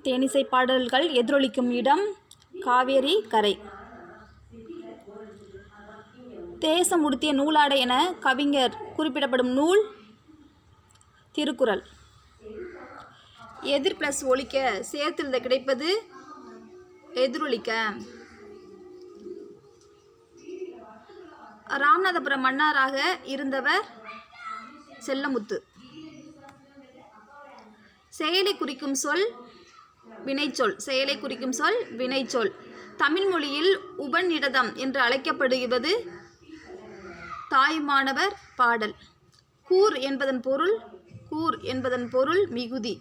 தேனிசை பாடல்கள் எதிரொலிக்கும் இடம் காவேரி கரை. தேசம் உடுத்திய நூலாடை என கவிஞர் குறிப்பிடப்படும் நூல் திருக்குறள். எதிர் பிளஸ் ஒலிக்க சேர்த்தெழுத கிடைப்பது எதிரொலிக்க. ராமநாதபுரம் மன்னராக இருந்தவர் செல்லமுத்து. செயலை குறிக்கும் சொல் வினைச்சொல். செயலை குறிக்கும் சொல் வினைச்சொல். தமிழ் மொழியில் உபநிடதம் என்று அழைக்கப்படுவது தாய்மானவர் பாடல். கூர் என்பதன் பொருள் மிகுதி.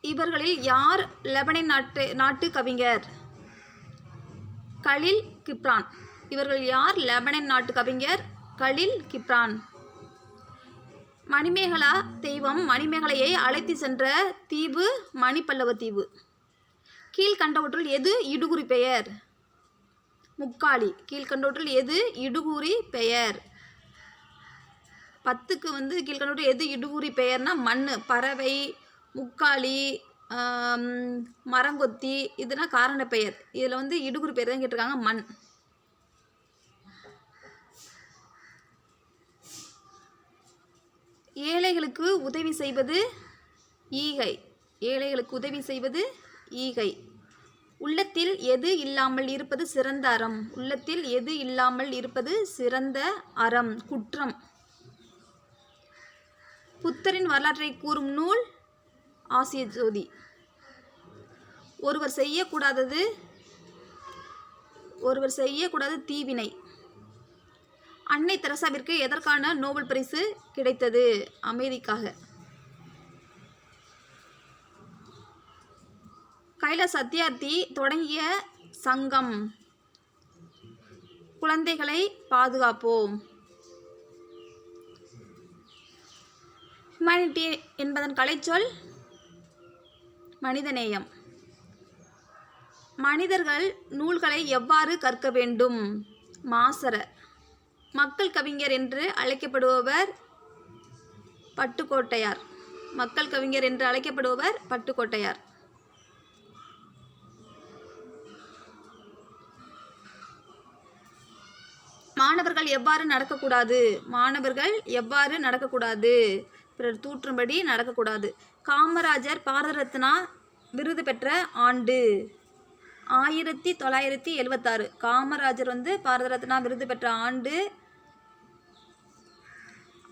இவர்களில் யார் லெபனான் நாட்டு கவிஞர்? கலீல் கிப்ரான். இவர்கள் யார் லெபனான் நாட்டு கவிஞர்? கலீல் கிப்ரான். மணிமேகலா தெய்வம் மணிமேகலையை அழைத்து சென்ற தீவு மணிப்பல்லவ தீவு. கீழ்கண்டவற்றுள் எது இடுகுறி பெயர்? முக்காலி. கீழ்கண்டவற்றுள் எது இடுகுறி பெயர்? 10க்கு கீழ்கண்டவற்றுள் எது இடுகுறி பெயர்னா மண், பறவை, முக்காலி, மரங்கொத்தி, இதுனா காரண பெயர். இதில் இடுகுறி பெயர் தான் கேட்டிருக்காங்க. மண். ஏழைகளுக்கு உதவி செய்வது ஈகை. ஏழைகளுக்கு உதவி செய்வது ஈகை. உள்ளத்தில் எது இல்லாமல் இருப்பது சிறந்த அறம்? உள்ளத்தில் எது இல்லாமல் இருப்பது சிறந்த அறம்? குற்றம். புத்தரின் வரலாற்றை கூறும் நூல் ஆசிய ஜோதி. ஒருவர் செய்யக்கூடாது தீவினை. அன்னை தெரசாவிற்கு எதற்கான நோபல் பரிசு கிடைத்தது? அமைதிக்காக. கைலாஷ் சத்யார்த்தி தொடங்கிய சங்கம் குழந்தைகளை பாதுகாப்போம். ஹியூமனிட்டி என்பதன் கலைச்சொல் மனிதநேயம். மனிதர்கள் நூல்களை எவ்வாறு கற்க வேண்டும்? மாசற. மக்கள் கவிஞர் என்று அழைக்கப்படுபவர் பட்டுக்கோட்டையார். மக்கள் கவிஞர் என்று அழைக்கப்படுபவர் பட்டுக்கோட்டையார். மாணவர்கள் எவ்வாறு நடக்கக்கூடாது? மாணவர்கள் எவ்வாறு நடக்கக்கூடாது? பிறர் தூற்றும்படி நடக்கக்கூடாது. காமராஜர் பாரத ரத்னா விருது பெற்ற ஆண்டு 1976. காமராஜர் பாரத ரத்னா விருது பெற்ற ஆண்டு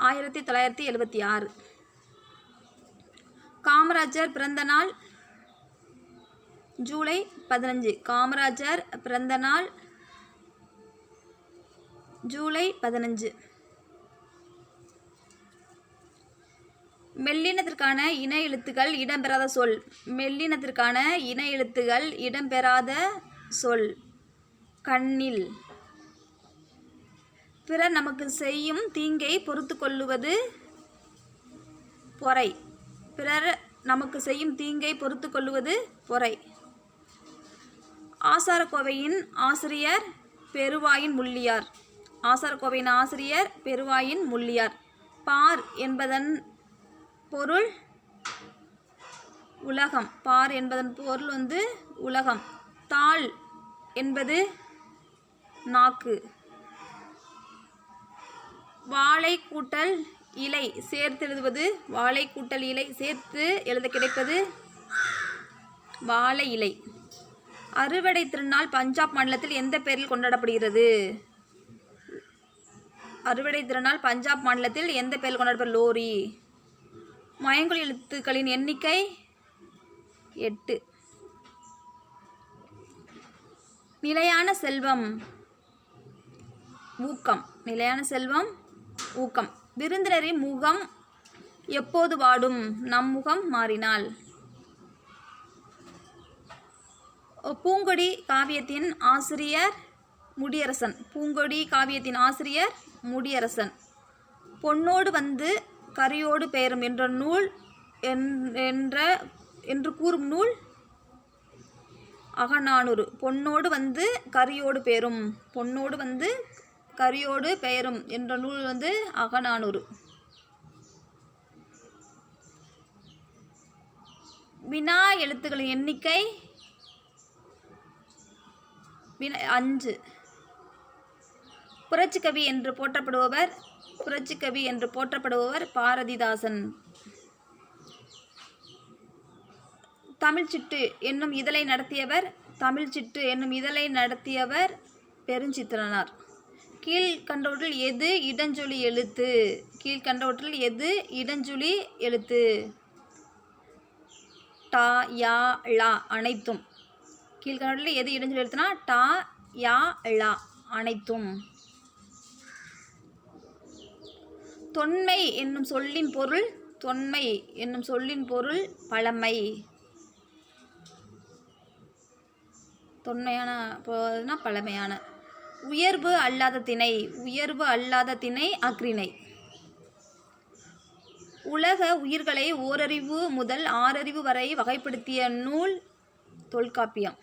1976. காமராஜர் பிறந்த நாள் ஜூலை 15. காமராஜர் பிறந்த நாள் ஜூலை 15. மெல்லினத்திற்கான இன எழுத்துக்கள் இடம்பெறாத சொல். மெல்லினத்திற்கான இன எழுத்துக்கள் இடம்பெறாத சொல் கண்ணில். பிறர் நமக்கு செய்யும் தீங்கை பொறுத்து கொள்ளுவது பொறை. பிறர் நமக்கு செய்யும் தீங்கை பொறுத்து கொள்ளுவது பொறை. ஆசாரக்கோவையின் ஆசிரியர் பெருவாயின் முள்ளியார். ஆசாரக்கோவையின் ஆசிரியர் பெருவாயின் முள்ளியார். பார் என்பதன் பொருள் உலகம். பார் என்பதன் பொருள் உலகம். தாள் என்பது நாக்கு. வாழை கூட்டல் இலை சேர்த்து எழுதுவது. வாழை கூட்டல் இலை சேர்த்து எழுத கிடைப்பது வாழை இலை. அறுவடை திருநாள் பஞ்சாப் மாநிலத்தில் எந்த பெயரில் கொண்டாடப்படுகிறது? அறுவடை திருநாள் பஞ்சாப் மாநிலத்தில் எந்த பெயரில் கொண்டாடப்படுகிறது? லோரி. மயங்கொலி எழுத்துக்களின் எண்ணிக்கை 8. நிலையான செல்வம் ஊக்கம். நிலையான செல்வம் ஊக்கம். விருந்தினரின் முகம் எப்போது வாடும்? நம் முகம் மாறினால். பூங்கொடி காவியத்தின் ஆசிரியர் முடியரசன். பூங்கொடி காவியத்தின் ஆசிரியர் முடியரசன். பொன்னோடு கரியோடு பெயரும் என்ற நூல் என்று கூறும் நூல் அகநானூறு. பொன்னோடு கரியோடு பெயரும். பொன்னோடு கரியோடு பெயரும் என்ற நூல் அகநானூறு. வினா எழுத்துக்களின் எண்ணிக்கை 5. புரட்சிக்கவி என்று போற்றப்படுபவர் பாரதிதாசன். தமிழ்ச்சிட்டு என்னும் இதழை நடத்தியவர் பெருஞ்சித்திரனார். கீழ்கண்டவற்றில் எது இடஞ்சுழி எழுத்து? டா, யா, ழா அனைத்தும். கீழ்கண்டவற்றில் எது இடஞ்சுழி எழுத்துனா டா, யா, ழா அனைத்தும். தொன்மை என்னும் சொல்லின் பொருள் பழமை. தொன்மையான பழமையான. உயர்வு அல்லாத திணை அஃறிணை. உலக உயிர்களை ஓரறிவு முதல் 6 அறிவு வரை வகைப்படுத்திய நூல் தொல்காப்பியம்.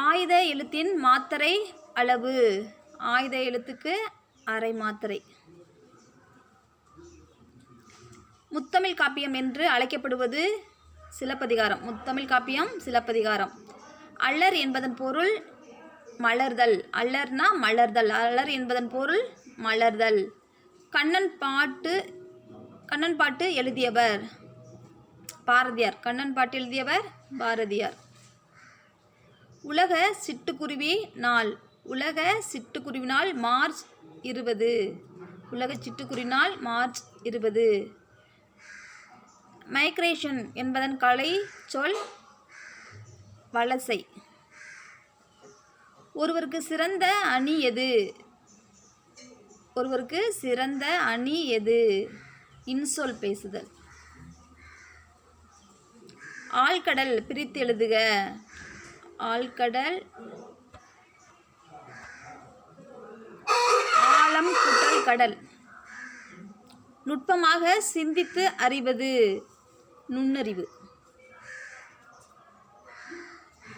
ஆய்த எழுத்தின் மாத்திரை அளவு. ஆய்த எழுத்துக்கு அரை மாத்திரை. முத்தமிழ் காப்பியம் என்று அழைக்கப்படுவது சிலப்பதிகாரம். அல்லர் என்பதன் பொருள் மலர்தல். அல்லர்னா மலர்தல். அல்லர் என்பதன் பொருள் மலர்தல். கண்ணன் பாட்டு எழுதியவர் பாரதியார். உலக சிட்டுக்குருவி நாள் மார்ச் 20. மைக்ரேஷன் என்பதன் கலை சொல் வலசை. ஒருவருக்கு சிறந்த அணி எது? இன்சொல் பேசுதல். ஆழ்கடல் பிரித்து எழுதுக. ஆழ்கடல் ஆழம் கூட்டல் கடல். நுட்பமாக சிந்தித்து அறிவது நுண்ணறிவு.